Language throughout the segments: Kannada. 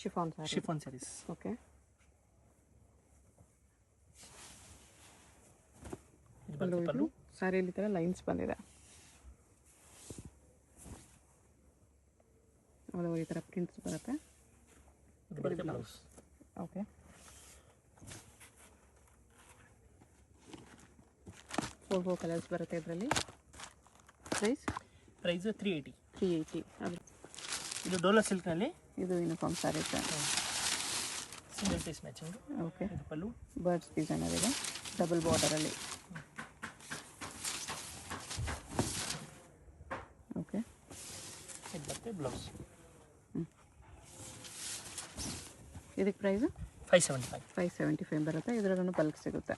ಶಿಫಾನ್ ಸ್ಯಾರೀಸ್. ಓಕೆ, ಪಲ್ಲು ಸ್ಯಾರಿಯಲ್ಲಿ ಈ ಥರ ಲೈನ್ಸ್ ಬಂದಿದೆ. ಈ ಥರ ಪ್ರಿಂಟ್ಸ್ ಬರುತ್ತೆ. ಬ್ಲೌಸ್. ಓಕೆ, 4 ಕಲರ್ಸ್ ಬರುತ್ತೆ ಇದರಲ್ಲಿ. ಪ್ರೈಸ್ 380. ಅದು ಇದು ಡೋಲಾ ಸಿಲ್ಕ್ನಲ್ಲಿ ಇದು uniform sarees. Single piece matching. Okay, ಇದು ಪಲ್ಲು ಬರ್ಡ್ಸ್ ಡಿಸೈನರ್ ಇದೆ, ಡಬಲ್ ಬಾರ್ಡರಲ್ಲಿ. ಓಕೆ, ಇದು ಬರುತ್ತೆ ಬ್ಲೌಸ್. ಇದಕ್ಕೆ ಪ್ರೈಸು 575 ಬರುತ್ತೆ. ಇದರಲ್ಲೂ ಬಲ್ಕ್ ಸಿಗುತ್ತೆ.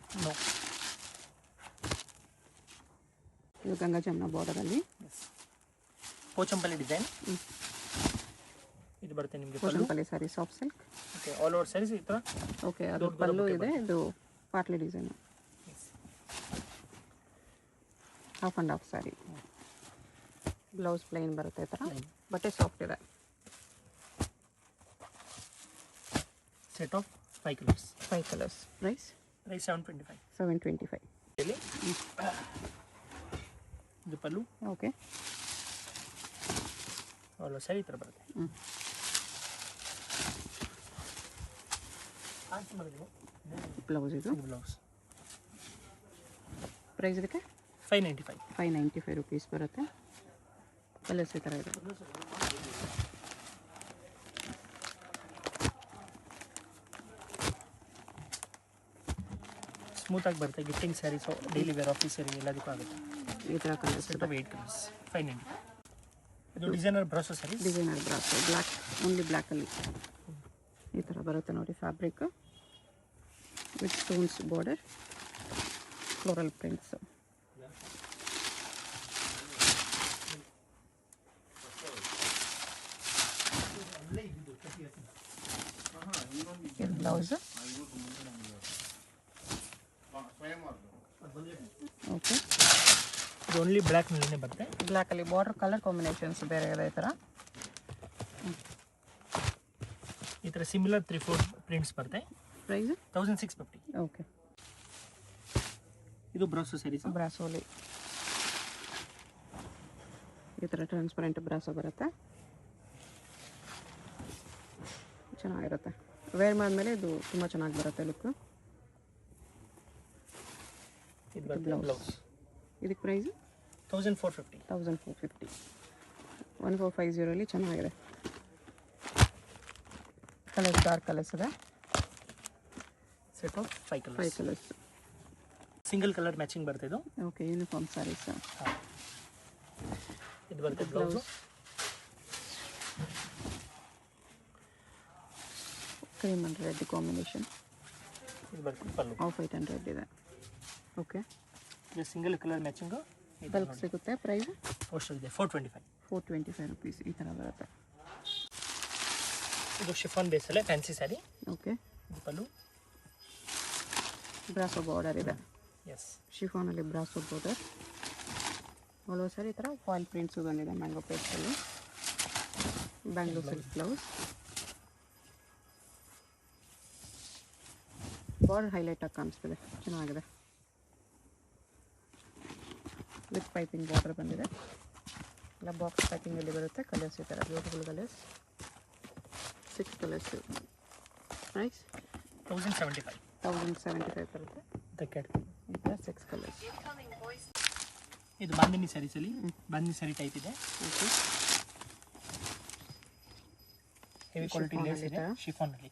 ಇದು ಗಂಗಾ ಜಮುನಾ ಬಾರ್ಡರಲ್ಲಿ ಪೋಚಂಪಲ್ಲಿ ಡಿಸೈನ್. ಇದು ಬರುತ್ತೆ ನಿಮಗೆ Pochampalli saree, soft silk. Okay, all over saris ಈ ಥರ. ಓಕೆ, ಅದು ಪಲ್ಲು ಇದೆ. ಇದು ಪಾಟ್ಲಿ design, half and half saree. Blouse plain ಬರುತ್ತೆ ಈ ಥರ. ಬಟ್ಟೆ ಸಾಫ್ಟ್ ಇದೆ. Set of 5 colours. 5 colours. Price 725. ಇದು pallu. Okay, all over sari ಈ ಥರ ಬರುತ್ತೆ. ಬ್ಲೌಸ್ ಇದು. ಬ್ಲೌಸ್ ಪ್ರೈಸ್ ಇದಕ್ಕೆ 595 ರುಪೀಸ್ ಬರುತ್ತೆ. ಕಲರ್ಸ್ ಈ ಥರ ಇದೆ. ಸ್ಮೂತಾಗಿ ಬರುತ್ತೆ. ಗಿಫ್ಟಿಂಗ್ ಸ್ಯಾರೀಸು, ಡೈಲಿ ವೇರ್, ಆಫೀಸರಿಗೆ ಎಲ್ಲದಕ್ಕೂ ಆಗುತ್ತೆ. ಈ ಥರ ಕಲರ್ಸ್. Set of 8 colours. 590. ಇದು designer brasso sarees. Designer brasso, black, only ಬ್ಲ್ಯಾಕಲ್ಲಿ ಈ ಥರ ಬರುತ್ತೆ ನೋಡಿ. Fabric with stones border, floral prints. Blouse. Okay, ಇದು ಓನ್ಲಿ ಬ್ಲ್ಯಾಕ್ನಲ್ಲೇ ಬರುತ್ತೆ. ಬ್ಲ್ಯಾಕಲ್ಲಿ ಬಾರ್ಡರ್ ಕಲರ್ ಕಾಂಬಿನೇಷನ್ಸ್ ಬೇರೆ ಇದೆ ಈ ಥರ. ಈ ಥರ ಸಿಮಿಲರ್ 3-4 ಪ್ರಿಂಟ್ಸ್ ಬರುತ್ತೆ. ಪ್ರೈಸ್ 1650. ಓಕೆ, ಇದು ಬ್ರಾಸೋ ಸ್ಯಾರೀಸ್. ಬ್ರಾಸೋಲಿ ಈ ಥರ ಟ್ರಾನ್ಸ್ಪರೆಂಟ್ ಬ್ರಾಸೋ ಬರುತ್ತೆ. ಚೆನ್ನಾಗಿರುತ್ತೆ. ವೇರ್ ಮಾಡಿದ್ಮೇಲೆ ಇದು ತುಂಬ ಚೆನ್ನಾಗಿ ಬರುತ್ತೆ ಲುಕ್. ಇದು ಬರುತ್ತೆ ಬ್ಲೌಸ್. ಇದಕ್ಕೆ ಪ್ರೈಸ್ 1450. 1450 ಚೆನ್ನಾಗಿದೆ. ಕಲರ್ಸ್ ಡಾರ್ಕ್ ಕಲರ್ಸ್ ಇದೆ. Set of 5 colours. 5 colours. Single colour matching ಬರುತ್ತೆ ಇದು. Okay, uniform sarees. ಇದು ಬರುತ್ತೆ blouse. Cream and red combination. ಇದು ಬರುತ್ತೆ pallu. Off white and red ಇದೆ. ಓಕೆ, ಇದು ಸಿಂಗಲ್ ಕಲರ್ ಮ್ಯಾಚಿಂಗು. ಬಲ್ಕ್ ಸಿಗುತ್ತೆ. ಪ್ರೈಸ್ ಅಷ್ಟು ಇದೆ 425 ರುಪೀಸ್ ಈ ಥರ ಬರುತ್ತೆ. ಇದು ಶಿಫಾನ್ ಬೇಸಲ್ಲೇ ಫ್ಯಾನ್ಸಿ ಸ್ಯಾರಿ. ಓಕೆ, ಇದು ಪಲ್ಲು. ಬ್ರಾಸೋ ಬಾರ್ಡರ್ ಇದೆ. ಎಸ್, ಶಿಫಾನಲ್ಲಿ brasso border. All over sari ಈ ಥರ ಫಾಯಿಲ್ ಪ್ರಿಂಟ್ಸು ಬಂದಿದೆ. ಮ್ಯಾಂಗೋ ಪೇಸ್ಟಲ್ಲಿ Bangalore silk blouse. Border highlight ಆಗಿ ಕಾಣಿಸ್ತಿದೆ, ಚೆನ್ನಾಗಿದೆ. ವಿತ್ ಪೈಪಿಂಗ್ ಬಾರ್ಡರ್ ಬಂದಿದೆ. ಎಲ್ಲ ಬಾಕ್ಸ್ ಪ್ಯಾಕಿಂಗಲ್ಲಿ ಬರುತ್ತೆ. ಕಲರ್ಸ್ ಈ ಥರ ಬ್ಯೂಟಿಫುಲ್ ಕಲರ್ಸ್. 6 ಕಲರ್ಸ್. ಪ್ರೈಸ್ 1075 ಬರುತ್ತೆ. ಈ ಥರ 6 ಕಲರ್ಸ್. ಇದು ಬಾಂಧನಿ ಸ್ಯಾರೀಸಲ್ಲಿ ಬಾಂಧನಿ ಸ್ಯಾರಿ ಟೈಪ್ ಇದೆ. ಓಕೆ, ಹೆವಿ ಕ್ವಾಲಿಟಿ ಲೇಸ್ ಇದೆ ಶಿಫಾನಲ್ಲಿ.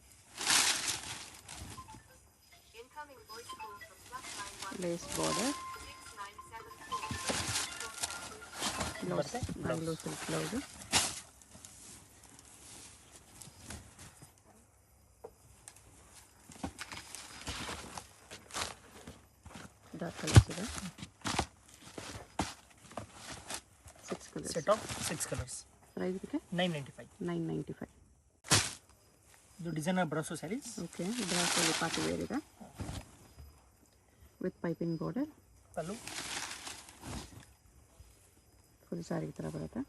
Lace border. Blouse Bangalore silk blouse. Dark colours ಇದೆ. 6 colours. Set of 6 colours. Price ಇದಕ್ಕೆ 995. ಇದು ಡಿಸೈನರ್ ಬ್ರಾಸೋ ಸ್ಯಾರೀಸ್. ಓಕೆ, ಬ್ರಾಸೋಲಿ ಪಾರ್ಟಿ ವೇರ್ ಇದೆ. With piping border. Pallu. Full saree ಈ ಥರ ಬರುತ್ತೆ.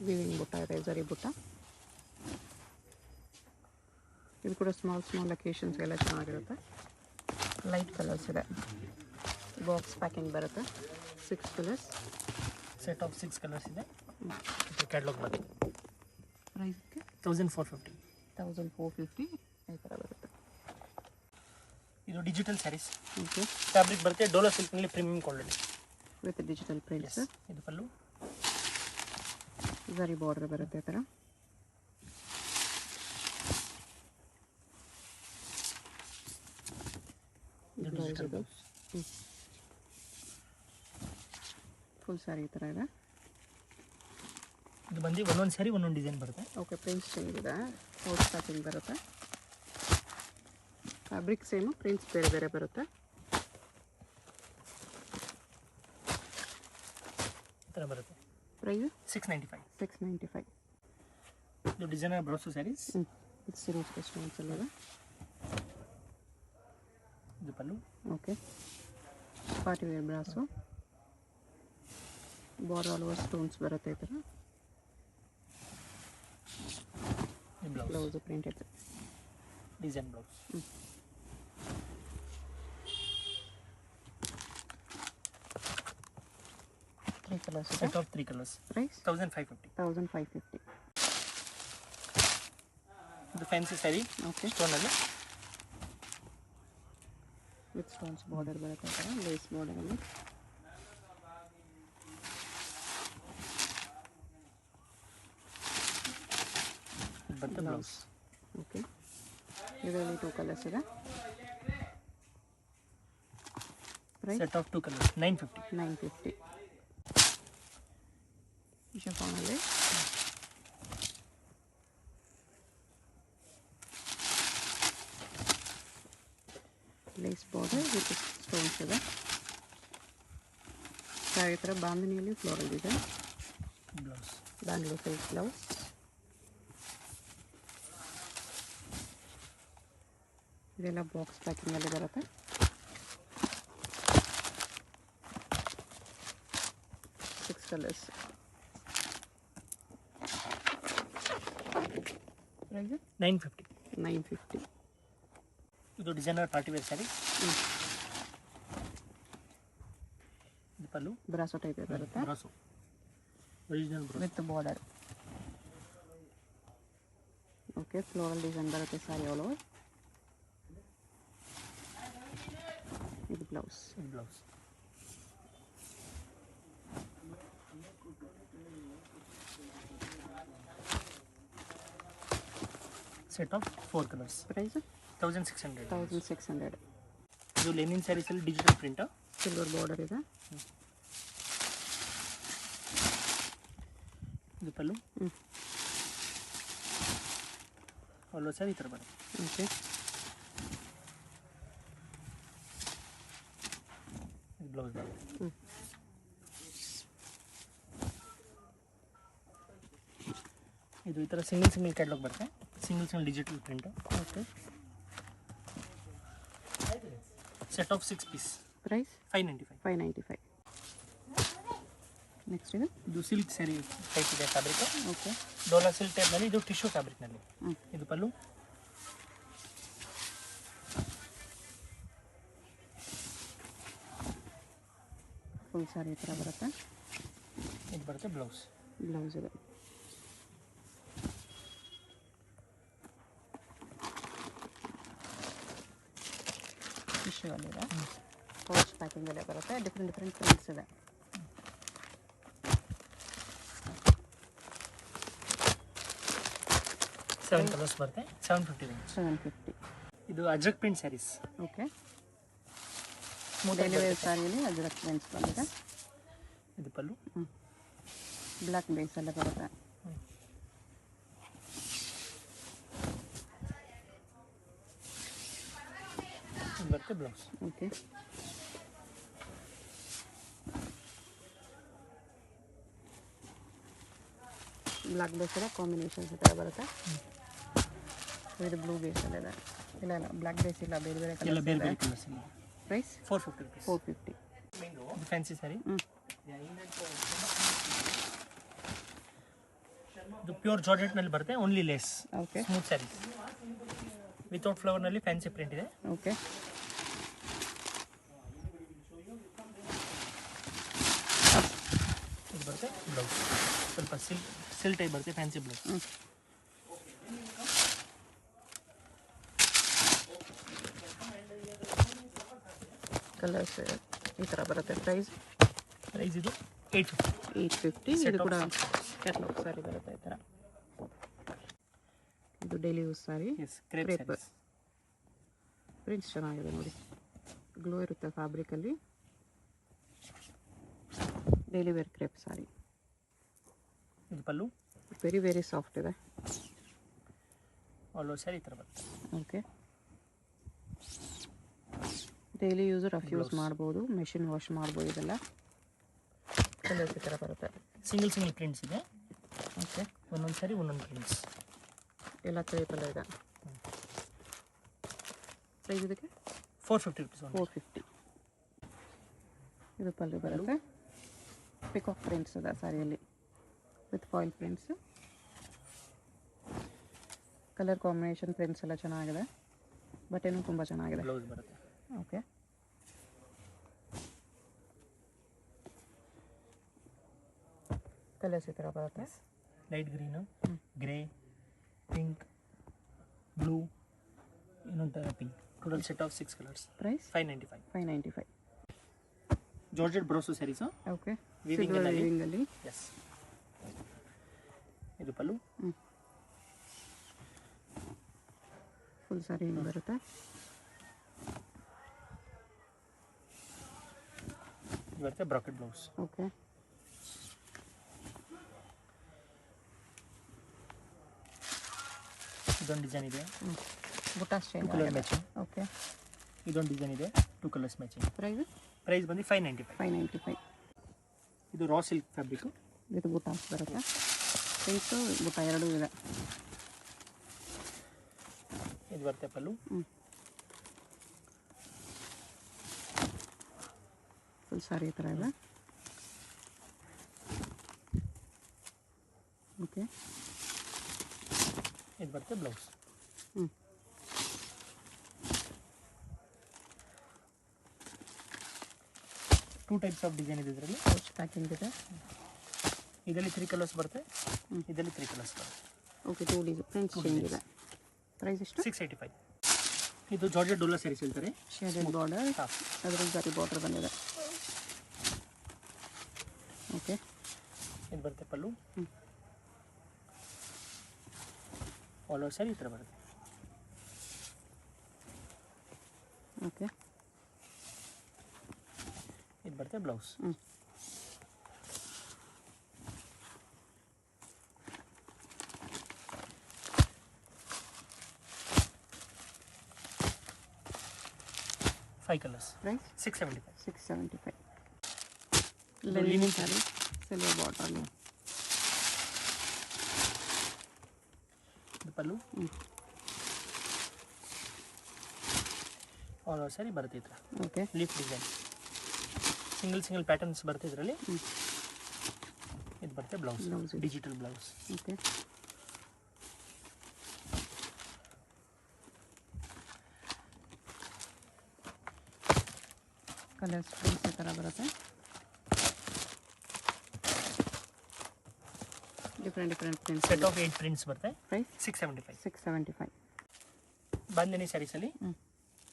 ವೀವಿಂಗ್ ಬುಟ್ಟ ಇದೆ, ಜರಿ ಬುಟ್ಟ. ಇದು ಕೂಡ ಸ್ಮಾಲ್ ಲೊಕೇಶನ್ಸ್ಗೆಲ್ಲ ಚೆನ್ನಾಗಿರುತ್ತೆ. ಲೈಟ್ ಕಲರ್ಸ್ ಇದೆ. ಬಾಕ್ಸ್ ಪ್ಯಾಕಿಂಗ್ ಬರುತ್ತೆ. 6 ಕಲರ್ಸ್. ಸೆಟ್ ಆಫ್ 6 ಕಲರ್ಸ್ ಇದೆ. ಇದು ಕ್ಯಾಟ್ಲಾಗ್ ಬರುತ್ತೆ. ಪ್ರೈಸ್ಗೆ 1450. 1450 ಈ ಥರ ಬರುತ್ತೆ. ಇದು ಡಿಜಿಟಲ್ ಸ್ಯಾರೀಸ್. ಓಕೆ. ಫ್ಯಾಬ್ರಿಕ್ ಬರುತ್ತೆ ಡೋಲೋ ಸಿಲ್ಕ್ನಲ್ಲಿ premium quality with digital prints. ಇದು ಪಲ್ಲು. ಜರಿ ಬಾರ್ಡರ್ ಬರುತ್ತೆ ಈ ಥರ. ಫುಲ್ ಸ್ಯಾರಿ ಈ ಥರ ಇದೆ. ಇದು ಬಂದು ಒಂದೊಂದು ಸ್ಯಾರಿ ಒಂದೊಂದು ಡಿಸೈನ್ ಬರುತ್ತೆ. ಓಕೆ, ಪ್ರಿಂಟ್ಸ್ ಚೇಂಜ್ ಇದೆ. ಪೌಚ್ ಪ್ಯಾಕಿಂಗ್ ಬರುತ್ತೆ. ಫ್ಯಾಬ್ರಿಕ್ ಸೇಮು, ಪ್ರಿಂಟ್ಸ್ ಬೇರೆ ಬೇರೆ ಬರುತ್ತೆ. ಈ ಥರ ಬರುತ್ತೆ. ಪ್ರೈಸ್ 695. 695. ಇದು ಡಿಸೈನರ್ ಬ್ರೌಸು ಸ್ಯಾರೀಸ್. ಇದು ಸಿರೋಸ್ ಸ್ಟೋನ್ಸ್ ಅಲ್ಲಿದೆ. ಇದು pallu. Okay. Party wear brasso. Border all over stones ಬರುತ್ತೆ ಈ ಥರ. Blouse printed design blouse. 3 colours. Set of 3 colours. Price 1550. 1550. ಇದು ಫ್ಯಾನ್ಸಿ ಸ್ಯಾರಿ. ಓಕೆ. ಸ್ಟೋನಲ್ಲಿ ವಿತ್ ಸ್ಟೋನ್ಸ್ ಬಾರ್ಡರ್ ಬರುತ್ತೆ ಈ ಥರ, ಲೇಸ್ ಬಾರ್ಡರಲ್ಲಿ. ಬರುತ್ತೆ ಬ್ಲೌಸ್. ಓಕೆ. ಇದರಲ್ಲಿ 2 ಕಲರ್ಸ್ ಇದೆ. Price set of 2 colours 950. 950. ಶಿಫಾನಲ್ಲಿ ಲೇಸ್ ಬಾರ್ಡರ್ ವಿತ್ ಸ್ಟೋನ್ಸ್ ಇದೆ. ಈ ಥರ ಬಾಂಧನಿಯಲ್ಲಿ floral design. Blouse Bangalore silk blouse. ಇದೆಲ್ಲ ಬಾಕ್ಸ್ ಪ್ಯಾಕಿಂಗಲ್ಲಿ ಬರುತ್ತೆ. Six colours. ಪ್ರೈಸ್ 950. 950. ಇದು ಡಿಸೈನರ್ ಪಾರ್ಟಿ ವೇರ್ ಸ್ಯಾರಿ. ಇದು ಪಲ್ಲು. ಬ್ರಾಸೋ ಟೈಪ್ ಬರುತ್ತೆ brasso original brasso with border. Okay. Floral design ಬರುತ್ತೆ ಸ್ಯಾರಿ ಆಲ್ ಓವರ್. ಇದು ಬ್ಲೌಸ್. ಇದು blouse. Set of 4 colours. Price 1600. 1600. ಇದು Lenin ಸ್ಯಾರೀಸಲ್ಲಿ digital print. Silver border ಇದೆ. ಇದು ಪಲ್ಲು. ಅಲ್ಲೋ ಸರ್ ಈ ಥರ ಬರುತ್ತೆ. ಓಕೆ. ಇದು ಬ್ಲೌಸ್ ಬರುತ್ತೆ. ಇದು ಈ ಥರ ಸಿಂಗಲ್ ಕ್ಯಾಟ್ಲಾಗ್ ಬರುತ್ತೆ. Single digital print. Okay. Set of 6 piece. Price 595. 595. Next ಇದು ಸಿಲ್ಕ್ ಸ್ಯಾರಿ ಟೈಪ್ ಇದೆ ಫ್ಯಾಬ್ರಿಕ್. ಓಕೆ. ಡೋಲಾ ಸಿಲ್ಕ್ ಟೈಪ್ನಲ್ಲಿ, ಇದು ಟಿಶ್ಯೂ ಫ್ಯಾಬ್ರಿಕ್ನಲ್ಲಿ. ಇದು ಪಲ್ಲು. ಫುಲ್ ಸ್ಯಾರಿ ಈ ಥರ ಬರುತ್ತೆ. ಇದು ಬರುತ್ತೆ ಬ್ಲೌಸ್. ಬ್ಲೌಸ್ ಇದೆ. ಟಿಶ್ಯೂ ಅಲ್ಲಿದೆ. ಪೌಚ್ ಪ್ಯಾಕಿಂಗಲ್ಲೇ ಬರುತ್ತೆ. ಡಿಫ್ರೆಂಟ್ ಪ್ರಿಂಟ್ಸ್ ಇದೆ. ಸೆವೆನ್ ಕಲರ್ಸ್ ಬರುತ್ತೆ. 750 ರೇಂಜ್. 750. ಇದು Ajrak print sarees. Okay. Daily wear ಸ್ಯಾರಿಯಲ್ಲಿ ಅಜ್ರಕ್ ಪ್ರಿಂಟ್ಸ್ ಬಂದಿದೆ. ಇದು ಪಲ್ಲು. ಬ್ಲ್ಯಾಕ್ ಬೇಸಲ್ಲೇ ಬರುತ್ತೆ. ಇದು ಬರುತ್ತೆ ಬ್ಲೌಸ್. ಓಕೆ. ಬ್ಲ್ಯಾಕ್ ಬೇಸಲ್ಲ ಕಾಂಬಿನೇಷನ್ಸ್ ಈ ಥರ ಬರುತ್ತೆ. ಇದು ಬ್ಲೂ ಬೇಸಲ್ಲಿದೆ. ಇಲ್ಲ ಬ್ಲ್ಯಾಕ್ ಬೇಸ್ ಇಲ್ಲ, ಬೇರೆ ಬೇರೆ ಎಲ್ಲ ಕಲರ್ಸ್ ಬೇರೆ ಇದೆ. ಬೇರೆ ಕಲರ್ಸ್ ಇದೆ. Price 450 rupees. 450. ಇದು ಫ್ಯಾನ್ಸಿ ಸ್ಯಾರಿ. ಇದು ಪ್ಯೂರ್ ಜಾರ್ಜೆಟ್ನಲ್ಲಿ ಬರುತ್ತೆ, only lace. Okay. Smooth sarees without ಫ್ಲವರ್ನಲ್ಲಿ ಫ್ಯಾನ್ಸಿ ಪ್ರಿಂಟ್ ಇದೆ. ಓಕೆ. ಇದು ಬರುತ್ತೆ ಬ್ಲೌಸ್, ಸ್ವಲ್ಪ ಸಿಲ್ ಟೈಪ್ ಬರುತ್ತೆ, ಫ್ಯಾನ್ಸಿ ಬ್ಲೌಸ್. ಕಲರ್ಸ್ ಈ ಥರ ಬರುತ್ತೆ. ಪ್ರೈಸ್ ಇದು 850. ಇದು ಕೂಡ ಕ್ಯಾಟ್ಲಾಗ್ ಸ್ಯಾರಿ ಬರುತ್ತೆ ಈ ಥರ. ಇದು daily use saree. Crepe prints ಚೆನ್ನಾಗಿದೆ ನೋಡಿ, ಗ್ಲೋ ಇರುತ್ತೆ ಫ್ಯಾಬ್ರಿಕಲ್ಲಿ. Daily wear crepe saree. ಇದು ಪಲ್ಲು, ವೆರಿ ವೆರಿ ಸಾಫ್ಟ್ ಇದೆ. ಆಲ್ ಓವರ್ ಸ್ಯಾರಿ ಈ ಥರ ಬರುತ್ತೆ. Okay. Daily use rough use ಮಾಡ್ಬೋದು, ಮೆಷಿನ್ ವಾಶ್ ಮಾಡ್ಬೋದು. ಇದೆಲ್ಲ ಕಲರ್ಸ್ ಈ ಥರ ಬರುತ್ತೆ. ಸಿಂಗಲ್ ಪ್ರಿಂಟ್ಸ್ ಇದೆ. ಓಕೆ. ಒಂದೊಂದು ಸ್ಯಾರಿ ಒಂದೊಂದು ಪ್ರಿಂಟ್ಸ್ ಎಲ್ಲ ಟೈಪಲ್ಲ ಇದೆ. ಪ್ರೈಸ್ ಇದಕ್ಕೆ 450 rupees. 450. ಇದು ಪಲ್ಲು ಬರುತ್ತೆ. ಪಿಕಾಕ್ ಪ್ರಿಂಟ್ಸ್ ಇದೆ ಸ್ಯಾರಿಯಲ್ಲಿ with foil prints. Colour combination prints ಎಲ್ಲ ಚೆನ್ನಾಗಿದೆ, ಬಟ್ಟೆನೂ ತುಂಬ ಚೆನ್ನಾಗಿದೆ. ಬ್ಲೌಸ್ ಬರುತ್ತೆ. ಓಕೆ. ಕಲರ್ಸ್ ಈ ಥರ ಬರುತ್ತೆ. Light green, grey, pink, blue, ಇನ್ನೊಂದು pink. Total set of 6 colours. Price 595. 595. Georgette brasso sarees. Okay. ವಿವಿಂಗಲ್ಲಿ. ಎಸ್. ಇದು ಪಲ್ಲು. ಫುಲ್ ಸ್ಯಾರಿ ಹಿಂಗೆ ಬರುತ್ತೆ. ಇದು ಬರುತ್ತೆ ಬ್ರಾಕೆಟ್ ಬ್ಲೌಸ್. ಓಕೆ. ಇದೊಂದು ಡಿಸೈನ್ ಇದೆ, ಬುಟಾಸ್ ಚೇಂಜ್ ಕಲರ್ ಮ್ಯಾಚಿಂಗ್. ಓಕೆ. ಇದೊಂದು ಡಿಸೈನ್ ಇದೆ, 2 ಕಲರ್ಸ್ ಮ್ಯಾಚಿಂಗ್. ಪ್ರೈಸ್ ಬಂದು 595. 595. ಇದು ರಾ ಸಿಲ್ಕ್ ಫ್ಯಾಬ್ರಿಕ್. ಇದು ಬುಟಾಸ್ ಬರುತ್ತೆ. ಪ್ರಿಂಟ್ಸು ಬುಟ್ಟ ಎರಡೂ ಇದೆ. ಇದು ಬರುತ್ತೆ ಪಲ್ಲು. ಫುಲ್ ಸಾರಿ ಈ ಥರ ಇದೆ. ಓಕೆ. ಇದು ಬರುತ್ತೆ blouse. Two types of design ಇದೆ ಇದರಲ್ಲಿ. ಪೌಚ್ ಪ್ಯಾಕಿಂಗ್ ಇದೆ. ಇದರಲ್ಲಿ 3 ಕಲರ್ಸ್ ಬರುತ್ತೆ, ಇದರಲ್ಲಿ 3 ಕಲರ್ಸ್ ಬರುತ್ತೆ. ಓಕೆ. 2 ಡಿಸೈನ್ ಪ್ರಿಂಟ್ಸ್ ಚೇಂಜ್ ಇದೆ. ಪ್ರೈಸ್ ಎಷ್ಟು? 685. ಇದು ಜಾರ್ಜೆಟ್ ಡೋಲಾ ಸ್ಯಾರೀಸ್ ಹೇಳ್ತಾರೆ. ಶೇಡೆಡ್ ಬಾರ್ಡರ್, ಅದರಲ್ಲಿ ಜರಿ ಬಾರ್ಡರ್ ಬಂದಿದೆ. ಓಕೆ. ಇದು ಬರುತ್ತೆ ಪಲ್ಲು. ಆಲ್ ಓವರ್ ಸ್ಯಾರಿ ಈ ಥರ ಬರುತ್ತೆ. ಓಕೆ. ಇದು ಬರುತ್ತೆ blouse. Five colours. Price 675. 675. Linen saree, silver bottle. ಇದು ಪಲ್ಲು. ಆಲ್ ಓವರ್ ಸ್ಯಾರಿ ಬರುತ್ತೆ ಈ ಥರ. Okay. Leaf design, single patterns ಬರುತ್ತೆ ಇದರಲ್ಲಿ. ಇದು ಬರುತ್ತೆ blouse, digital blouse. Okay. Colours prints ಈ ಥರ ಬರುತ್ತೆ. Different prints. Set of 8 prints ಬರುತ್ತೆ. ಪ್ರೈಸ್ 675. 675. ಬಾಂಧನಿ ಸ್ಯಾರೀಸಲ್ಲಿ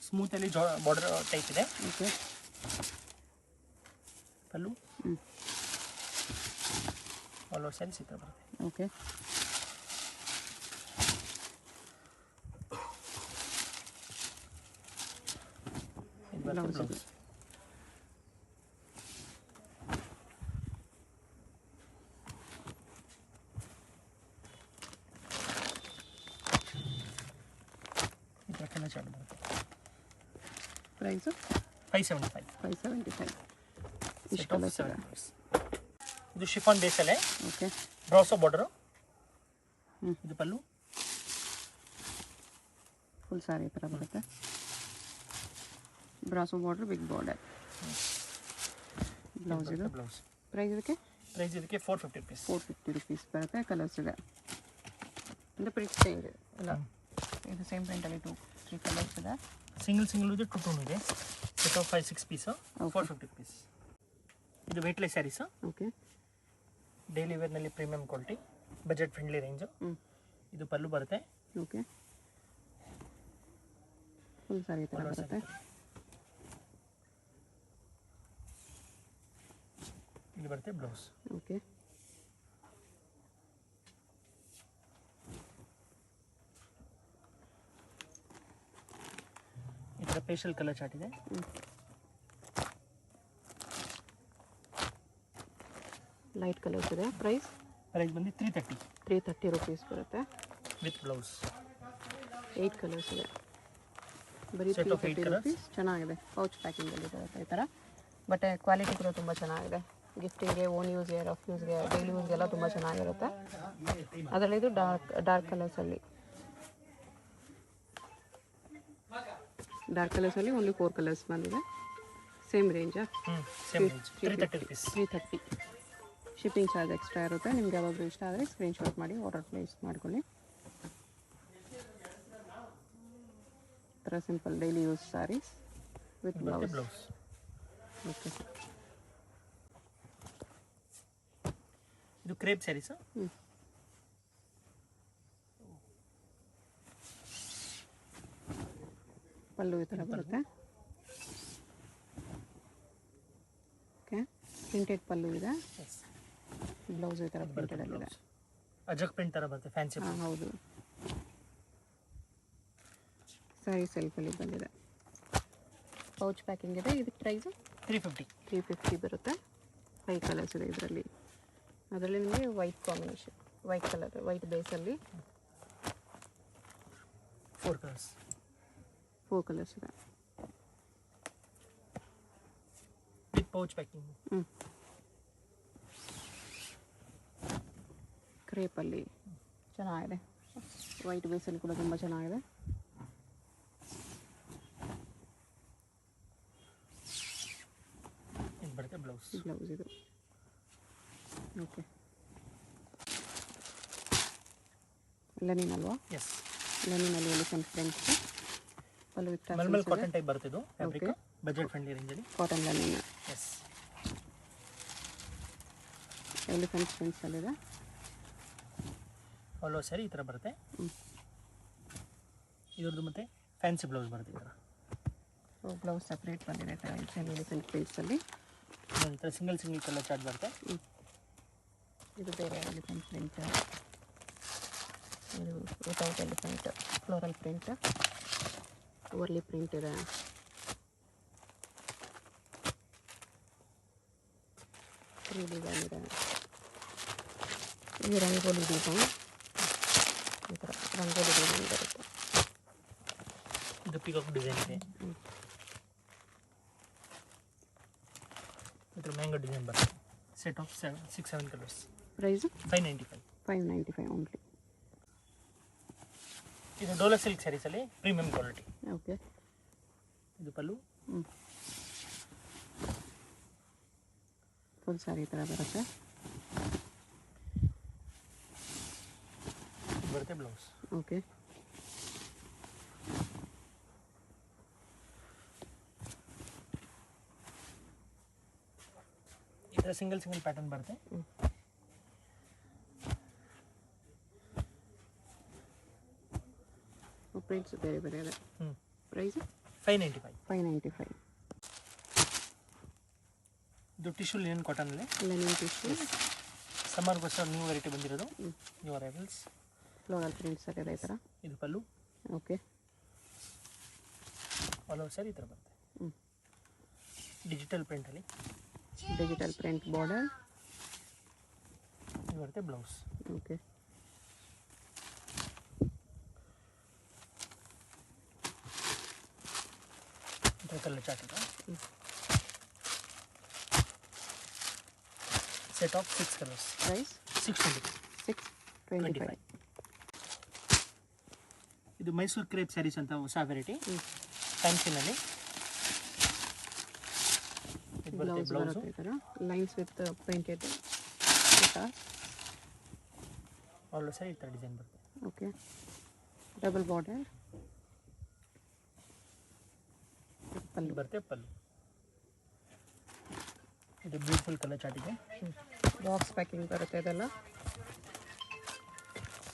ಸ್ಮೂತಲ್ಲಿ ಬಾರ್ಡರ್ ಟೈಪ್ ಇದೆ. Okay. Pallu. All over saris ಈ ಥರ ಬರುತ್ತೆ. ಓಕೆ. ಇದು ಬರುತ್ತೆ ಬ್ಲೌಸ್. ಈ ಥರ ಕಲರ್ ಚಾರ್ಟ್ ಬರುತ್ತೆ. ಪ್ರೈಸು 575. 575. ಇಷ್ಟು ಸೆಟ್ ಆಫ್ ಕಲರ್ಸ್ 7 ಇದೆ. ಕಲರ್ಸ್. ಇದು ಶಿಫಾನ್ ಬೇಸಲ್ಲೇ ಓಕೆ. Brasso border. ಇದು ಪಲ್ಲು. ಫುಲ್ ಸಾರಿ ಈ ಥರ ಬರುತ್ತೆ. Brasso border, big border. Blouse ಇದು. ಬ್ಲೌಸ್. ಪ್ರೈಸ್ ಇದಕ್ಕೆ ಪ್ರೈಸ್ ಇದಕ್ಕೆ 450 ರುಪೀಸ್. 450 ರುಪೀಸ್ ಬರುತ್ತೆ. ಕಲರ್ಸ್ ಇದೆ ಅಂದರೆ ಪ್ರಿಂಟ್ ಚೇಂಜ್ ಇಲ್ಲ, ಇದು ಸೇಮ್ ಪ್ರಿಂಟಲ್ಲಿ 2-3 ಕಲರ್ಸ್ ಇದೆ. ಸಿಂಗಲ್ ಇದೆ, 2 ಇದೆ. Set of 5-6 piece 450 rupees. ಇದು ವೇಟ್ಲೆಸ್ ಸ್ಯಾರೀಸ್. ಓಕೆ, ಡೈಲಿ ವೇರ್ನಲ್ಲಿ premium quality, budget friendly range. ಇದು ಪಲ್ಲು ಬರುತ್ತೆ. ಓಕೆ, ಫುಲ್ ಸಾರಿ ಥರ ಬರುತ್ತೆ. ಇಲ್ಲಿ ಬರುತ್ತೆ ಬ್ಲೌಸ್. ಓಕೆ, ಈ ಥರ ಪೇಶಲ್ ಕಲರ್ ಚಾರ್ಟ್ ಇದೆ. ಲೈಟ್ ಕಲರ್ಸ್ ಇದೆ. ಪ್ರೈಸ್ ಬಂದು 330 ರುಪೀಸ್ ಬರುತ್ತೆ ವಿತ್ ಬ್ಲೌಸ್. 8 ಕಲರ್ಸ್ ಇದೆ, ಬರೀ 330 ರುಪೀಸ್. ಚೆನ್ನಾಗಿದೆ, ಪೌಚ್ ಪ್ಯಾಕಿಂಗಲ್ಲಿ ಬರುತ್ತೆ ಈ ಥರ. ಬಟ್ ಕ್ವಾಲಿಟಿ ಕೂಡ ತುಂಬ ಚೆನ್ನಾಗಿದೆ. ಗಿಫ್ಟಿಗೆ, ಓನ್ ಯೂಸ್ಗೆ, ರಫ್ ಯೂಸ್ಗೆ, ಡೈಲಿ ಯೂಸ್ಗೆಲ್ಲ ತುಂಬ ಚೆನ್ನಾಗಿರುತ್ತೆ. ಅದರಲ್ಲಿ ಇದು ಡಾರ್ಕ್ ಕಲರ್ಸಲ್ಲಿ ಓನ್ಲಿ 4 ಕಲರ್ಸ್ ಬಂದಿದೆ. ಸೇಮ್ ರೇಂಜಾ? 330. ಶಿಪ್ಪಿಂಗ್ ಚಾರ್ಜ್ ಎಕ್ಸ್ಟ್ರಾ ಇರುತ್ತೆ. ನಿಮ್ಗೆ ಯಾವಾಗಲೂ ಇಷ್ಟ ಆದರೆ ಸ್ಕ್ರೀನ್ಶಾಟ್ ಮಾಡಿ ಆರ್ಡರ್ ಪ್ಲೇಸ್ ಮಾಡ್ಕೊಳ್ಳಿ. ಥರ simple daily use sarees with blouse. Okay, ಇದು ಕ್ರೇಪ್ ಸ್ಯಾರೀಸ್. ಪಲ್ಲು ಈ ಥರ ಬರುತ್ತೆ. ಓಕೆ, ಪ್ರಿಂಟೆಡ್ ಪಲ್ಲು ಇದೆ. ಬ್ಲೌಸ್ ಈ ಥರ ಪ್ರಿಂಟೆಡ್ ಆಗಿದೆ. ಅಜಕ್ ಪ್ರಿಂಟ್ ಥರ ಬರುತ್ತೆ, ಫ್ಯಾನ್ಸಿ. ಹೌದು, ಸ್ಯಾರಿ ಸೆಲ್ಫಲ್ಲಿ ಬಂದಿದೆ. ಪೌಚ್ ಪ್ಯಾಕಿಂಗ್ ಇದೆ. ಇದಕ್ಕೆ ಪ್ರೈಸು 350 ಬರುತ್ತೆ. 5 ಕಲರ್ಸ್ ಇದೆ ಇದರಲ್ಲಿ. ಅದರಲ್ಲಿ ನಿಮಗೆ white combination, white colour, white ಬೇಸಲ್ಲಿ 4 ಕಲರ್ಸ್ ಇದೆ ವಿತ್ ಪೌಚ್ ಪ್ಯಾಕಿಂಗ್. ಕ್ರೇಪಲ್ಲಿ ಚೆನ್ನಾಗಿದೆ. ವೈಟ್ ಬೇಸಲ್ಲಿ ಕೂಡ ತುಂಬ ಚೆನ್ನಾಗಿದೆ. ಬ್ಲೌಸ್ ಇದು. ಓಕೆ, ಲೆನಿನ್ ಅಲ್ವಾ? ಎಸ್, ಲೆನಿನಲ್ಲಿ elephant print. Pallu with mulmul cotton type ಬರುತ್ತೆ. ಇದು ಫ್ಯಾಬ್ರಿಕ್ ಬಜೆಟ್ ಫ್ರೆಂಡ್ಲಿ ರೇಂಜಲ್ಲಿ. Cotton linen. ಎಸ್, ಎಲಿಫೆಂಟ್ ಪ್ರಿಂಟ್ಸಲ್ಲಿದೆ. ಆಲ್ ಓವರ್ ಸ್ಯಾರಿ ಈ ಥರ ಬರುತ್ತೆ. ಇದ್ರದ್ದು ಮತ್ತೆ ಫ್ಯಾನ್ಸಿ ಬ್ಲೌಸ್ ಬರುತ್ತೆ. ಈ ಥರ ಬ್ಲೌಸ್ ಸಪ್ರೇಟ್ ಬಂದಿದೆ. ಎಲಿಫೆಂಟ್ ಪ್ರಿಂಟ್ಸಲ್ಲಿ ಈ ಥರ ಸಿಂಗಲ್ ಕಲರ್ ಚಾರ್ಟ್ ಬರುತ್ತೆ. ಇದು ಬೇರೆ ಎಲಿಫೆಂಟ್ ಪ್ರಿಂಟ್. ಇದು without elephant, floral print, overly print ಇದೆ. ಡಿಸೈನ್ ಇದೆ. ಇದು ರಂಗೋಲಿ ಡಿಸೈನ್. ಈ ಥರ ರಂಗೋಲಿ ಡಿಸೈನ್ ಬರುತ್ತೆ. ಇದು ಪಿಕಾಕ್ ಡಿಸೈನ್ ಇದೆ. ಈ ಥರ ಮ್ಯಾಂಗೋ ಡಿಸೈನ್ ಬರುತ್ತೆ. Set of 6-7 colours. Price 595 only. ಇದು ಡೋಲಾ ಸಿಲ್ಕ್ ಸ್ಯಾರೀಸಲ್ಲಿ ಪ್ರೀಮಿಯಂ ಕ್ವಾಲಿಟಿ. ಓಕೆ, ಇದು ಪಲ್ಲು. ಫುಲ್ ಸಾರಿ ಥರ ಬರುತ್ತೆ. ಬರುತ್ತೆ ಬ್ಲೌಸ್. ಓಕೆ, ಈ ಥರ ಸಿಂಗಲ್ ಪ್ಯಾಟರ್ನ್ ಬರುತ್ತೆ. ಪ್ರಿಂಟ್ಸ್ ಬೇರೆ ಬೇರೆ ಇದೆ. ಪ್ರೈಸ್ 595. ಇದು ಟಿಶ್ಯೂ ಲಿನನ್ ಕಾಟನಲ್ಲಿ. Linen tissue. ಸಮ್ಮರ್ಗೋಸ್ಕರ ನ್ಯೂ ವೆರೈಟಿ ಬಂದಿರೋದು. New arrivals. ಫ್ಲೋರಲ್ ಪ್ರಿಂಟ್ಸ್ ಇದೆ ಈ ಥರ. ಇದು pallu. Okay, all over sari ಈ ಥರ ಬರುತ್ತೆ. ಡಿಜಿಟಲ್ ಪ್ರಿಂಟಲ್ಲಿ. Digital print border. ಇದು ಬರುತ್ತೆ ಬ್ಲೌಸ್. ಓಕೆ, ಕಲರ್ ಚಾರ್ಟ್ ಇದೆ. Set of 6 colours. ಪ್ರೈಸ್ 625. ಇದು ಮೈಸೂರು ಕ್ರೇಪ್ ಸ್ಯಾರೀಸ್ ಅಂತ ಹೊಸ ವೆರೈಟಿ. ಫ್ಯಾನ್ಸಿನಲ್ಲಿ ಬ್ಲೌಸ್ ಬರುತ್ತೆ ಈ ಥರ. ಲೈನ್ಸ್ ವಿತ್ ಪ್ರಿಂಟೆಡ್ ಬುಟ್ಟ. ಆಲ್ ಓವರ್ ಸ್ಯಾರಿ ಈ ಥರ ಡಿಸೈನ್ ಬರುತ್ತೆ. Okay, double border. ಇಲ್ಲಿ ಬರುತ್ತೆ ಪಲ್ಲು. ಇದು ಬ್ಯೂಟಿಫುಲ್ ಕಲರ್ ಚಾರ್ಟ್ ಇದೆ. ಬಾಕ್ಸ್ ಪ್ಯಾಕಿಂಗ್ ಬರುತ್ತೆ ಇದೆಲ್ಲ.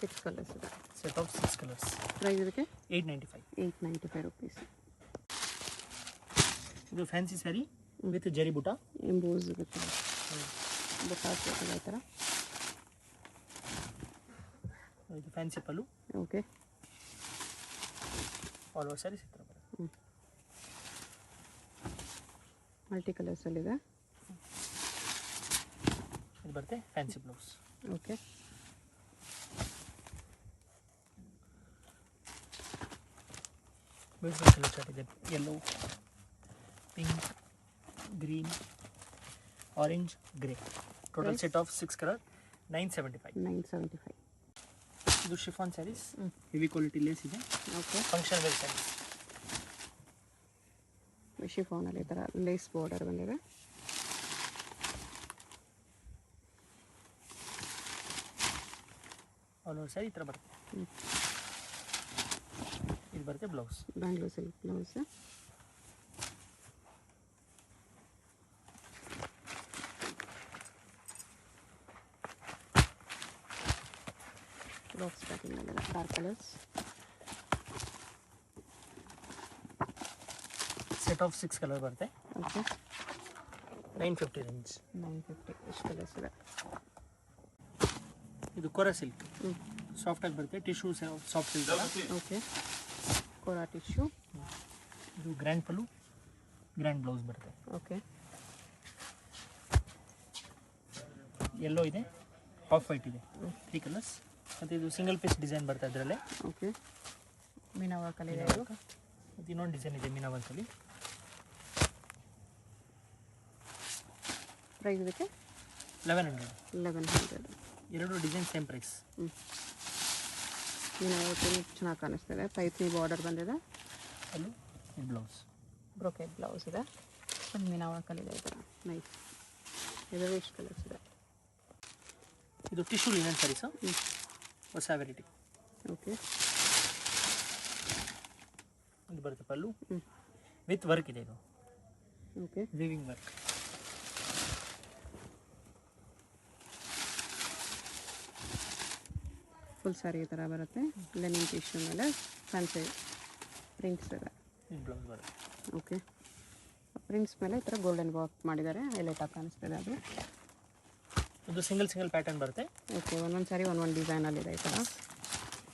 6 ಕಲರ್ಸ್ ಇದೆ. Set of 6 colours. ಪ್ರೈಸ್ ಇದಕ್ಕೆ 895. 895 ರುಪೀಸ್. ಇದು ಫ್ಯಾನ್ಸಿ ಸ್ಯಾರಿ ವಿತ್ ಜರಿ ಬುಟ್ಟ. ಎಂಬೋಸ್ ಇರುತ್ತೆ ಬುಟ್ಟ ಈ ಥರ. ಇದು fancy pallu. Okay, all over sari ಈ ಥರ ಬರುತ್ತೆ. ಮಲ್ಟಿ ಕಲರ್ಸಲ್ಲಿದೆ. ಇದು ಬರುತ್ತೆ fancy blouse. Okay, beautiful colour chart ಇದೆ. Yellow, pink, green, orange, grey. Total set of 6 colour 975. 975. ಇದು chiffon saris. Heavy quality lace ಇದೆ. Okay, function wear saris. ಶಿಫಾನಲ್ಲಿ ಈ ಥರ ಲೇಸ್ ಬಾರ್ಡರ್ ಬಂದಿದೆ. ಆಲ್ ಓವರ್ ಸ್ಯಾರಿ ಈ ಥರ ಬರುತ್ತೆ. ಇದು ಬರುತ್ತೆ blouse. Bangalore silk blouse. Box packing ಇದೆ. Dark colours. Set of 6 colour ಬರುತ್ತೆ. Okay, 950 range. 950. ಎಷ್ಟು ಕಲರ್ಸ್ ಇದೆ? ಇದು ಕೊರ ಸಿಲ್ಕ್. ಸಾಫ್ಟಾಗಿ ಬರುತ್ತೆ. Tissue soft silk. ಓಕೆ, ಕೋರಾ ಟಿಶ್ಯೂ. ಇದು ಗ್ರ್ಯಾಂಡ್ ಪಲ್ಲು, ಗ್ರ್ಯಾಂಡ್ ಬ್ಲೌಸ್ ಬರುತ್ತೆ. ಓಕೆ, ಯೆಲ್ಲೋ ಇದೆ, ಆಫ್ ವೈಟ್ ಇದೆ. 3 ಕಲರ್ಸ್. ಮತ್ತು ಇದು ಸಿಂಗಲ್ ಪೀಸ್ ಡಿಸೈನ್ ಬರುತ್ತೆ ಅದರಲ್ಲೇ. ಓಕೆ, ಮೀನಾ ವರ್ಕಲ್ಲಿ ಇದೆ ಇದು. ಮತ್ತು ಇನ್ನೊಂದು ಡಿಸೈನ್ ಇದೆ ಮೀನಾ ವರ್ಕಲ್ಲಿ. ಪ್ರೈಸ್ ಇದಕ್ಕೆ 1100. 1100. ಎರಡು ಡಿಸೈನ್ ಸೇಮ್ ಪ್ರೈಸ್. ಮೀನಾ ವರ್ಕಲ್ಲಿ ಚೆನ್ನಾಗಿ ಕಾಣಿಸ್ತಿದೆ. ಪೈತ್ನಿ ಬಾರ್ಡರ್ ಬಂದಿದೆ. ಅಲ್ಲೂ ಇದು ಬ್ಲೌಸ್. ಬ್ರೊಕೆಟ್ ಬ್ಲೌಸ್ ಇದೆ. ಒಂದು ಮೀನಾ ವರ್ಕಲ್ಲಿ ಇದೆ ಈ ಥರ. ನೈಸ್. ಇದರಲ್ಲಿ ಎಷ್ಟು ಕಲರ್ಸ್ ಇದೆ? ಇದು ಟಿಶ್ಯೂ ಲಿನನ್ ಸ್ಯಾರೀಸು, ಹೊಸ ವೆರೈಟಿ. ಓಕೆ, ಇದು ಬರುತ್ತೆ ಪಲ್ಲು ವಿತ್ ವರ್ಕ್ ಇದೆ. ಇದು okay, weaving work. Full saree ಈ ಥರ ಬರುತ್ತೆ. ಲೆನಿನ್ ಟಿಶ್ಯೂ ಮೇಲೆ ಫ್ಯಾನ್ಸಿ ಪ್ರಿಂಟ್ಸ್ ಇದೆ. ಇದು ಬ್ಲೌಸ್ ಬರುತ್ತೆ. ಓಕೆ, ಪ್ರಿಂಟ್ಸ್ ಮೇಲೆ ಈ ಥರ ಗೋಲ್ಡನ್ ವರ್ಕ್ ಮಾಡಿದ್ದಾರೆ. ಹೈಲೈಟಾಗಿ ಕಾಣಿಸ್ತಿದೆ ಅದು. ಇದು ಸಿಂಗಲ್ ಪ್ಯಾಟರ್ನ್ ಬರುತ್ತೆ. ಓಕೆ, ಒಂದೊಂದು ಸಾರಿ ಒಂದೊಂದು ಡಿಸೈನಲ್ಲಿದೆ ಈ ಥರ.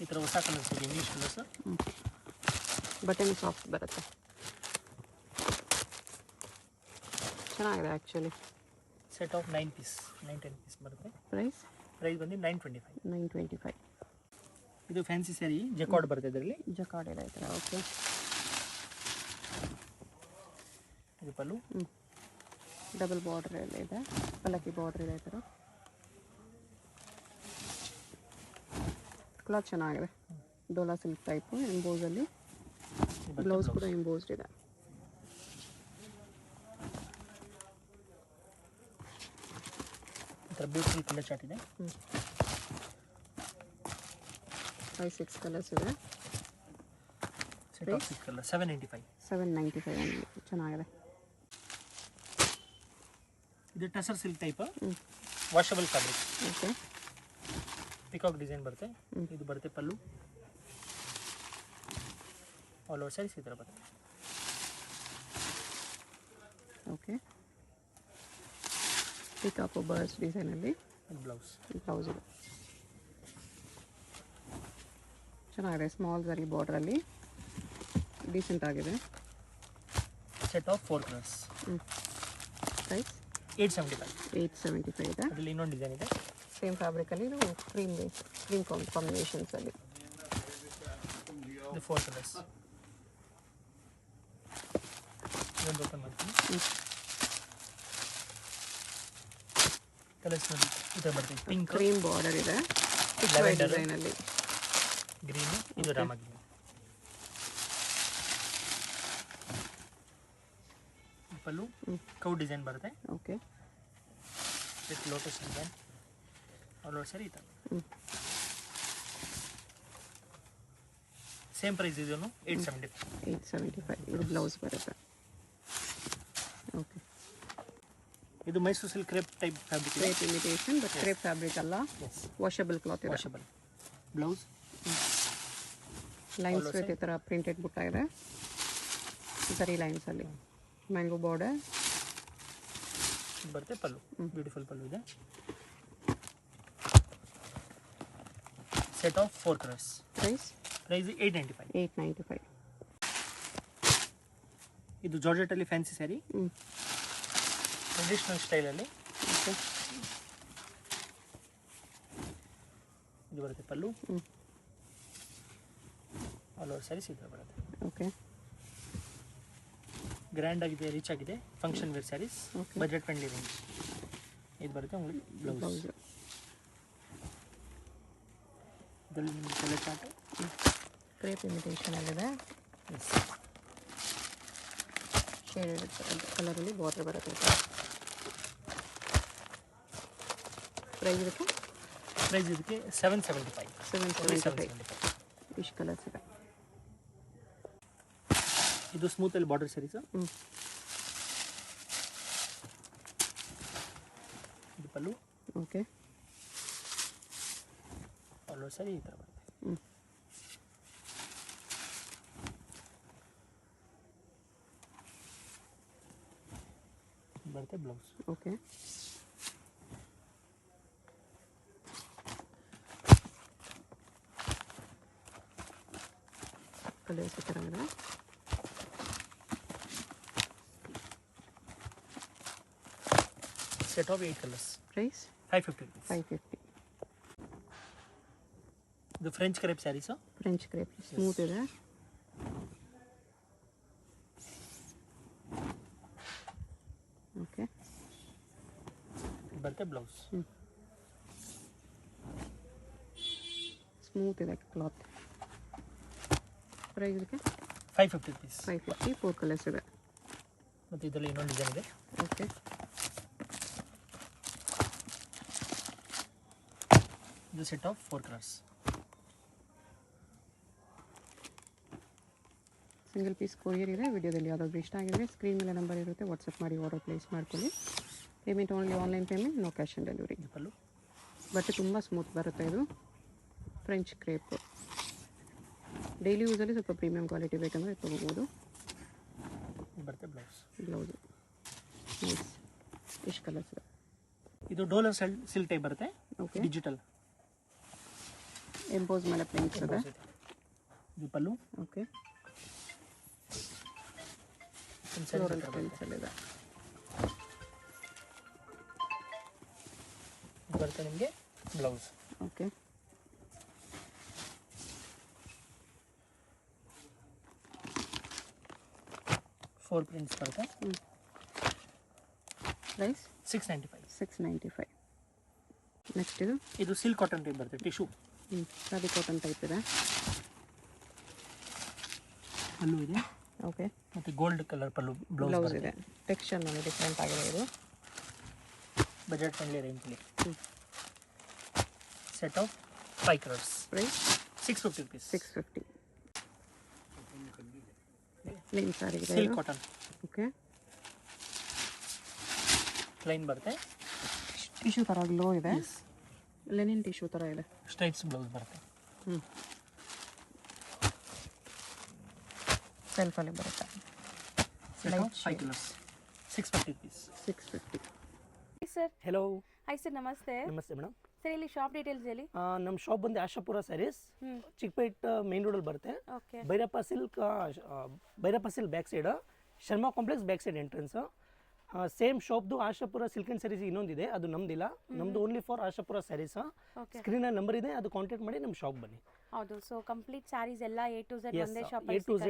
ಈ ಥರ ಹೊಸ ಕಲರ್ಸ್ ಇದೆ, ಇಂಗ್ಲೀಷ್ ಕಲರ್ಸ್. ಬಟನ್ ಸಾಫ್ಟ್ ಬರುತ್ತೆ. ಚೆನ್ನಾಗಿದೆ actually. Set of 9 piece, 9-10 piece ಬರುತ್ತೆ. ಪ್ರೈಸ್ ಬಂದು 925. 925. ಇದು ಫ್ಯಾನ್ಸಿ ಸ್ಯಾರಿ ಜಕಾರ್ಡ್ ಬರುತ್ತೆ ಇದರಲ್ಲಿ. ಜಕಾರ್ಡ್ ಇದೆ ಈ ಥರ. ಓಕೆ, ಇದು ಪಲ್ಲು. ಡಬಲ್ ಬಾರ್ಡ್ರ್ ಎಲ್ಲ ಇದೆ. ಪಲ್ಲಕ್ಕಿ ಬಾರ್ಡ್ರ್ ಇದೆ ಈ ಥರ. ಕ್ಲಾತ್ ಚೆನ್ನಾಗಿದೆ. ಡೋಲಾ ಸಿಲ್ಕ್ ಟೈಪು ಎಂಬೋಸಲ್ಲಿ. ಬ್ಲೌಸ್ ಕೂಡ ಎಂಬೋಸ್ಡ್ ಇದೆ. ಈ ಥರ ಬ್ಯೂಟಿಫುಲ್ ಕಲರ್ ಚಾರ್ಟ್ ಇದೆ. 5-6 ಕಲರ್ಸ್ ಇದೆ. Set of 6 colour 795. 795 ಅಲ್ಲಿ ಚೆನ್ನಾಗಿದೆ. ಇದು tussar silk type, washable fabric. Okay, peacock design ಬರುತ್ತೆ. ಇದು ಬರುತ್ತೆ ಪಲ್ಲು. ಆಲ್ ಓವರ್ ಸ್ಯಾರೀಸ್ ಈ ಥರ ಬರುತ್ತೆ. ಓಕೆ, ಪಿಕಾಕು ಬರ್ಸ್ ಡಿಸೈನಲ್ಲಿ ಬ್ಲೌಸ್. ಬ್ಲೌಸ್ ಇದೆ. ಚೆನ್ನಾಗಿದೆ. ಸ್ಮಾಲ್ ಸರಿ ಬಾರ್ಡ್ರಲ್ಲಿ ಡೀಸೆಂಟ್ ಆಗಿದೆ. Set of 4 colours. ಪ್ರೈಸ್ 875. 875 ಇದೆ. ಅದರಲ್ಲಿ ಇನ್ನೊಂದು ಡಿಸೈನ್ ಇದೆ. ಸೇಮ್ ಫ್ಯಾಬ್ರಿಕಲ್ಲಿ ಇದು ಕ್ರೀಮ್ ಕಾಂಬಿನೇಷನ್ಸಲ್ಲಿ. ಇದು 4 ಕಲರ್ಸ್. ಇದೊಂದು ಓಪನ್ ಮಾಡ್ತೀನಿ. ಕಲರ್ಸ್ ನೋಡಿ ಈ ಥರ ಬರ್ತದೆ. ಪಿಂಕ್, ಕ್ರೀಮ್ ಬಾರ್ಡರ್ ಇದೆ. ಲ್ಯಾವೆಂಡರ್ ಡಿಸೈನಲ್ಲಿ ಗ್ರೀನ್. ಇದು Rama green. Pallu cow design ಬರುತ್ತೆ. Okay, with lotus design. All over sari ಈ ಥರ. ಸೇಮ್ ಪ್ರೈಸ್ ಇದನ್ನು 875. 875 ಇದು ಬ್ಲೌಸ್ ಬರುತ್ತೆ. ಓಕೆ, ಇದು Mysuru silk crepe type fabric. Crepe imitation but crepe fabric ಅಲ್ಲ, ವಾಷಬಲ್ ಕ್ಲಾತ್ ಇದೆ. ವಾಷಬಲ್. ಬ್ಲೌಸ್ ಲೈನ್ಸ್ ವಿತ್ ಈ ಥರ ಪ್ರಿಂಟೆಡ್ ಬುಟ್ಟ ಇದೆ, ಸರಿ ಲೈನ್ಸಲ್ಲಿ ಮ್ಯಾಂಗೋ ಬಾರ್ಡರ್ ಬರುತ್ತೆ. ಪಲ್ಲು ಬ್ಯೂಟಿಫುಲ್ ಪಲ್ಲು ಇದೆ. Set of 4 colours. ಪ್ರೈಸ್ 895. 895. ಇದು ಜಾರ್ಜೆಟಲ್ಲಿ ಫ್ಯಾನ್ಸಿ ಸ್ಯಾರಿ, ಟ್ರೆಡಿಷನಲ್ ಸ್ಟೈಲಲ್ಲಿ. ಓಕೆ, ಇದು ಬರುತ್ತೆ ಪಲ್ಲು. ಆಲ್ ಓವರ್ ಸ್ಯಾರೀಸ್ ಈ ಥರ ಬರುತ್ತೆ. ಓಕೆ, ಗ್ರ್ಯಾಂಡ್ ಆಗಿದೆ, ರಿಚ್ ಆಗಿದೆ, function wear saris, Okay. Budget friendly range. ಇದು ಬರುತ್ತೆ உங்களுக்கு ಬ್ಲೌಸ್. ಬ್ಲೌಸ್ ಇದರಲ್ಲಿ ನಿಮಗೆ ಕಲರ್ ಚಾರ್ಟ್. ಕ್ರೇಪ್ ಇಮಿಟೇಷನಲ್ಲಿದೆ, ಎಸ್, ಶೇಡೆಡ್ ಕಲರಲ್ಲಿ ಬಾರ್ಡರ್ ಬರುತ್ತೆ. ಪ್ರೈಸ್ ಇದಕ್ಕೆ ಪ್ರೈಸ್ ಇದಕ್ಕೆ 775. 775. ಇಷ್ಟು ಕಲರ್ಸ್ ಇದೆ. ಇದು ಸ್ಮೂತಲ್ಲಿ ಬಾರ್ಡರ್ ಸ್ಯಾರೀಸ್. ಇದು pallu. Okay, all over sari ಈ ಥರ ಬರುತ್ತೆ. ಬರುತ್ತೆ ಬ್ಲೌಸ್. ಓಕೆ, ಕಲರ್ಸ್ ಈ ಥರ ಇದೆ. Set of 8 colours. Price 550 rupees. 550. ಇದು French crepe sarees. French crepe smooth ಇದೆ. ಓಕೆ, ಬರುತ್ತೆ ಬ್ಲೌಸ್. ಸ್ಮೂತ್ ಇದೆ ಕ್ಲಾತ್. ಪ್ರೈಸ್ ಇದಕ್ಕೆ 550 rupees. 550. 4 ಕಲರ್ಸ್ ಇದೆ. ಮತ್ತು ಇದರಲ್ಲಿ ಇನ್ನೊಂದು ಡಿಸೈನ್ ಇದೆ. ಓಕೆ, ಇದು set of 4 colours. Single piece courier ಇದೆ. ವಿಡಿಯೋದಲ್ಲಿ ಯಾವುದಾದ್ರು ಇಷ್ಟ ಆಗಿದ್ರೆ ಸ್ಕ್ರೀನ್ ಮೇಲೆ ನಂಬರ್ ಇರುತ್ತೆ, ವಾಟ್ಸಪ್ ಮಾಡಿ ಆರ್ಡರ್ ಪ್ಲೇಸ್ ಮಾಡ್ಕೊಳ್ಳಿ. Payment only online payment, no cash on delivery. ಇದು ಪಲ್ಲು. ಬಟ್ಟೆ ತುಂಬ ಸ್ಮೂತ್ ಬರುತ್ತೆ. ಇದು ಫ್ರೆಂಚ್ ಕ್ರೇಪ್. ಡೈಲಿ ಯೂಸಲ್ಲಿ ಸ್ವಲ್ಪ ಪ್ರೀಮಿಯಂ ಕ್ವಾಲಿಟಿ ಬೇಕಂದರೆ ತೊಗೋಬೋದು. ಇದು ಬರುತ್ತೆ ಬ್ಲೌಸ್. Blouse nice. ಇಷ್ಟು ಕಲರ್ಸ್ ಇದೆ. ಇದು ಡೋಲರ್ ಸಿಲ್ಕ್ ಟೈಪ್ ಬರುತ್ತೆ. ಓಕೆ, ಡಿಜಿಟಲ್ ಎಂಬೋಸ್ ಮೇಲೆ ಪ್ರಿಂಟ್ಸ್ ಇದೆ. ಇದು ಪಲ್ಲು. ಓಕೆ, ಇನ್ಸೈಡ್ ಫ್ಲೋರಲ್ ಪ್ರಿಂಟ್ಸಲ್ಲಿದೆ. ಬರುತ್ತೆ ನಿಮಗೆ ಬ್ಲೌಸ್. ಓಕೆ, ಫೋರ್ ಪ್ರಿಂಟ್ಸ್ ಬರುತ್ತೆ. ಪ್ರೈಸ್ 695. 695. ನೆಕ್ಸ್ಟ್ ಇದು ಸಿಲ್ಕ್ ಕಾಟನ್ ಟೈಪ್ ಬರುತ್ತೆ, ಟಿಶ್ಯೂ. ಸಾದಿ ಕಾಟನ್ ಟೈಪ್ ಇದೆ. ಪಲ್ಲು ಇದೆ. ಓಕೆ, ಮತ್ತು ಗೋಲ್ಡ್ ಕಲರ್ ಪಲ್ಲು ಬ್ಲೌಸ್ ಇದೆ. ಟೆಕ್ಸ್ಚರ್ ನೋಡಿ ಡಿಫ್ರೆಂಟ್ ಆಗಿದೆ ಇದು. ಬಜೆಟ್ ಫ್ರೆಂಡ್ಲಿ ರೇಂಜಲ್ಲಿ. Set of 5 colours. Price 650 rupees. 650. Plane ಸಾರಿ ಇದೆ. Silk cotton. ಓಕೆ, ಪ್ಲೈನ್ ಬರುತ್ತೆ. ಟಿಶ್ಯೂ ಥರ ಗ್ಲೋ ಇದೆ. ಲೆನಿನ್ ಟಿಶ್ಯೂ ಥರ ಇದೆ. ಸ್ಟ್ರೈಪ್ಸ್ ಬ್ಲೌಸ್ ಬರುತ್ತೆ. ಸೆಲ್ಫಲ್ಲಿ ಬರುತ್ತೆ. Set of 5 colours. 650 rupees. 650. Sir hello. Hi sir, ನಮಸ್ತೆ. ನಮಸ್ತೆ ಮೇಡಮ್. ಸರ್ ಇಲ್ಲಿ ಶಾಪ್ ಡೀಟೇಲ್ಸ್ ಹೇಳಿ. ನಮ್ಮ ಶಾಪ್ ಬಂದು ಆಶಾಪುರ ಸ್ಯಾರೀಸ್, ಚಿಕ್ಕಪೇಟ್ ಮೇನ್ ರೋಡಲ್ಲಿ ಬರುತ್ತೆ. Okay, Bhairappa silk back side, Sharma complex back side entrance. Same ಶಾಪ್ದು ಆಶಾಪುರ ಸಿಲ್ಕ್ ಆ್ಯಂಡ್ ಸ್ಯಾರೀಸ್ ಇನ್ನೊಂದಿದೆ, ಅದು ನಮ್ದಿಲ್ಲ. ನಮ್ದು only for Ashapura saris. Okay, ಸ್ಕ್ರೀನಲ್ಲಿ ನಂಬರ್ ಇದೆ, ಅದು ಕಾಂಟ್ಯಾಕ್ಟ್ ಮಾಡಿ ನಮ್ಮ ಶಾಪ್ ಬನ್ನಿ. ಹೌದು. ಸೊ ಕಂಪ್ಲೀಟ್ ಸ್ಯಾರೀಸ್ ಎಲ್ಲ A to Z ಒಂದೇ ಶಾಪ್ A to Z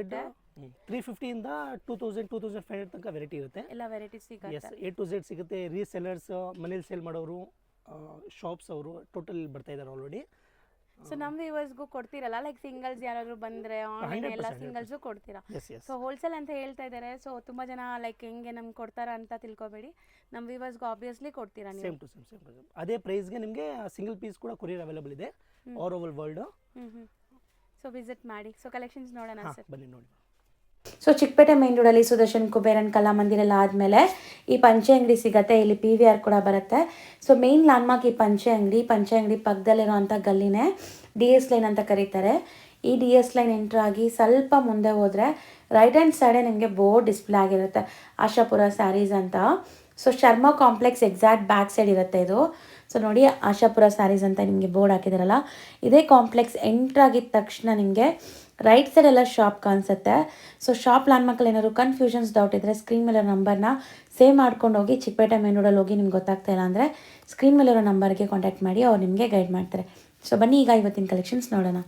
350 ಇಂದ 2000 2500 ತನಕ ವೆರೈಟಿ ಇರುತ್ತೆ. ಎಲ್ಲ ವೆರೈಟೀಸ್ ಸಿಗುತ್ತೆ. ಎಸ್, A to Z ಸಿಗುತ್ತೆ. ರೀಸೆಲ್ಲರ್ಸ್, ಮನೇಲಿ ಸೇಲ್ ಮಾಡೋರು, ಶಾಪ್ಸ್ ಅವರು ಟೋಟಲ್ ಬರ್ತಾ ಇದ್ದಾರೆ ಆಲ್ರೆಡಿ. ಸೊ ನಮ್ಮ ವ್ಯೂವರ್ಸ್ಗೂ ಕೊಡ್ತೀರಲ್ಲ ಲೈಕ್ ಸಿಂಗಲ್ಸ್ ಯಾರಾದ್ರು ಬಂದರೆ ಆನ್ಲೈನ್ ಎಲ್ಲ 100%, ಸಿಂಗಲ್ಸು ಕೊಡ್ತೀರಾ ಎಸ್ ಎಸ್ ಸೊ ಹೋಲ್ಸೇಲ್ ಅಂತ ಹೇಳ್ತಾ ಇದ್ದಾರೆ ಸೊ ತುಂಬ ಜನ ಲೈಕ್ ಹೆಂಗೆ ನಮ್ಗೆ ಕೊಡ್ತಾರ ಅಂತ ತಿಳ್ಕೊಬೇಡಿ ನಮ್ಮ ವ್ಯೂವರ್ಸ್ಗೂ ಆಬ್ವಿಯಸ್ಲಿ ಕೊಡ್ತೀರಾ ನೀವು ಸೇಮ್ ಟು ಸೇಮ್ ಅದೇ ಪ್ರೈಸ್ಗೆ ನಿಮಗೆ ಸಿಂಗಲ್ ಪೀಸ್ ಕೂಡ ಕೊರಿಯರ್ ಅವೈಲೇಬಲ್ ಇದೆ all over world. So visit ಮಾಡಿ. ಸೊ ಕಲೆಕ್ಷನ್ಸ್ ನೋಡೋಣ ಸರ್. ಬನ್ನಿ ನೋಡಿ. ಸೊ ಚಿಕ್ಕಪೇಟೆ ಮೈನ್ ರೋಡಲ್ಲಿ ಸುದರ್ಶನ್ ಕುಬೇರನ್ ಕಲಾಮಂದಿರ ಎಲ್ಲ ಆದಮೇಲೆ ಈ ಪಂಚೆ ಅಂಗಡಿ ಸಿಗುತ್ತೆ. ಇಲ್ಲಿ PVR ಕೂಡ ಬರುತ್ತೆ. ಸೊ ಮೇನ್ ಲ್ಯಾಂಡ್ಮಾರ್ಕ್ ಈ ಪಂಚೆ ಅಂಗಡಿ ಪಕ್ಕದಲ್ಲಿರೋಂಥ ಗಲ್ಲಿನೇ DS ಲೈನ್ ಅಂತ ಕರೀತಾರೆ. ಈ DS ಲೈನ್ ಎಂಟ್ರ್ ಆಗಿ ಸ್ವಲ್ಪ ಮುಂದೆ ಹೋದರೆ ರೈಟ್ ಹ್ಯಾಂಡ್ ಸೈಡೇ ನಿಮಗೆ ಬೋರ್ಡ್ ಡಿಸ್ಪ್ಲೇ ಆಗಿರುತ್ತೆ ಆಶಾಪುರ ಸ್ಯಾರೀಸ್ ಅಂತ. So Sharma complex exact back side ಇರುತ್ತೆ ಇದು. ಸೊ ನೋಡಿ ಆಶಾಪುರ ಸ್ಯಾರೀಸ್ ಅಂತ ನಿಮಗೆ ಬೋರ್ಡ್ ಹಾಕಿದಾರಲ್ಲ, ಇದೇ ಕಾಂಪ್ಲೆಕ್ಸ್ ಎಂಟ್ರ್ ಆಗಿದ ತಕ್ಷಣ ನಿಮಗೆ ರೈಟ್ ಸೈಡ್ ಎಲ್ಲ ಶಾಪ್ ಕಾಣಿಸುತ್ತೆ. ಸೊ ಶಾಪ್ ಲ್ಯಾಂಡ್ಮಾರ್ಕಲ್ಲಿ ಏನಾದ್ರು ಕನ್ಫ್ಯೂಷನ್ಸ್ ಡೌಟ್ ಇದ್ದರೆ ಸ್ಕ್ರೀನ್ ಮೇಲೆ ನಂಬರ್ನ ಸೇವ್ ಮಾಡ್ಕೊಂಡು ಹೋಗಿ ಚಿಕ್ಕಪೇಟೆ ಮೇನ್ ರೋಡಲ್ಲಿ ಹೋಗಿ ನಿಮ್ಗೆ ಗೊತ್ತಾಗ್ತಾ ಇಲ್ಲ ಅಂದರೆ ಸ್ಕ್ರೀನ್ ಮೇಲಿರೋ ನಂಬರ್ಗೆ ಕಾಂಟ್ಯಾಕ್ಟ್ ಮಾಡಿ ಅವ್ರು ನಿಮಗೆ ಗೈಡ್ ಮಾಡ್ತಾರೆ. ಸೊ ಬನ್ನಿ ಈಗ ಇವತ್ತಿನ ಕಲೆಕ್ಷನ್ಸ್ ನೋಡೋಣ.